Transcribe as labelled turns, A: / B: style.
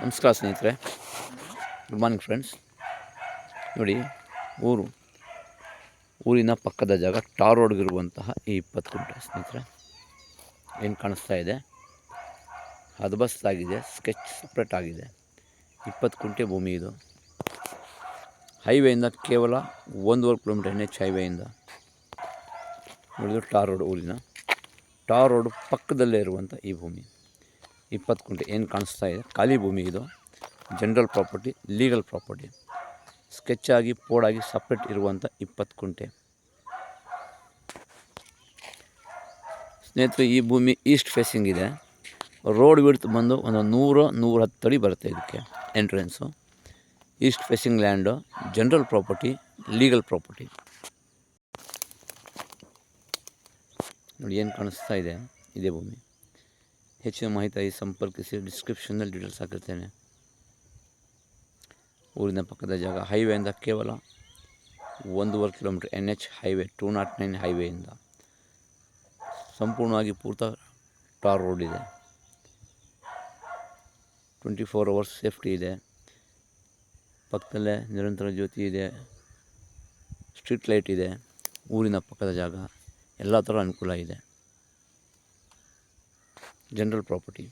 A: ನಮಸ್ಕಾರ ಸ್ನೇಹಿತರೆ, good morning friends. ನೋಡಿ, ಊರಿನ ಪಕ್ಕದ ಜಾಗ ಟಾರ್ ರೋಡ್ಗಿರುವಂತಹ ಈ 20 ಗುಂಟೆ ಸ್ನೇಹಿತರೆ ಏನು ಕಾಣಿಸ್ತಾ ಇದೆ. ಹದಬಸ್ತಾಗಿದೆ, ಸ್ಕೆಚ್ ಸಪ್ರೇಟ್ ಆಗಿದೆ. 20 ಗುಂಟೆ ಭೂಮಿ ಇದು. ಹೈವೇಯಿಂದ ಕೇವಲ 1.5 ಕಿಲೋಮೀಟರ್ NH ಹೈವೇಯಿಂದ ನೋಡಿದ್ರು ಟಾರ್ ರೋಡ್. ಊರಿನ ಟಾರ್ ರೋಡ್ ಪಕ್ಕದಲ್ಲೇ ಇರುವಂಥ ಈ ಭೂಮಿ 20 ಗುಂಟೆ ಏನು ಕಾಣಿಸ್ತಾ ಇದೆ. ಖಾಲಿ ಭೂಮಿ ಇದು. ಜನರಲ್ ಪ್ರಾಪರ್ಟಿ, ಲೀಗಲ್ ಪ್ರಾಪರ್ಟಿ, ಸ್ಕೆಚ್ಚಾಗಿ ಪೋಡಾಗಿ ಸಪ್ರೇಟ್ ಇರುವಂಥ 20 ಗುಂಟೆ ಸ್ನೇಹಿತರೆ. ಈ ಭೂಮಿ ಈಸ್ಟ್ ಫೇಸಿಂಗ್ ಇದೆ. ರೋಡ್ ವಿಡ್ತ್ ಬಂದು ಒಂದು 100-110 ಅಡಿ ಬರುತ್ತೆ ಇದಕ್ಕೆ entrance. East facing land, general property, legal property. ನೋಡಿ ಏನು ಕಾಣಿಸ್ತಾ ಇದೆ, ಇದೇ ಭೂಮಿ. ಹೆಚ್ಚಿನ ಮಾಹಿತಿಯಾಗಿ ಸಂಪರ್ಕಿಸಿ. ಡಿಸ್ಕ್ರಿಪ್ಷನ್ನಲ್ಲಿ ಡೀಟೇಲ್ಸ್ ಹಾಕಿರ್ತೇನೆ. ಊರಿನ ಪಕ್ಕದ ಜಾಗ, ಹೈವೇಯಿಂದ ಕೇವಲ 1.5 ಕಿಲೋಮೀಟರ್ NH ಹೈವೇ 209 ಹೈವೇಯಿಂದ ಸಂಪೂರ್ಣವಾಗಿ ಪೂರ್ತ ಟಾರ್ ರೋಡ್ ಇದೆ. 24 hours ಸೇಫ್ಟಿ ಇದೆ. ಪಕ್ಕದಲ್ಲೇ ನಿರಂತರ ಜ್ಯೋತಿ ಇದೆ, ಸ್ಟ್ರೀಟ್ ಲೈಟ್ ಇದೆ. ಊರಿನ ಪಕ್ಕದ ಜಾಗ, ಎಲ್ಲ ಥರ ಅನುಕೂಲ ಇದೆ. General property.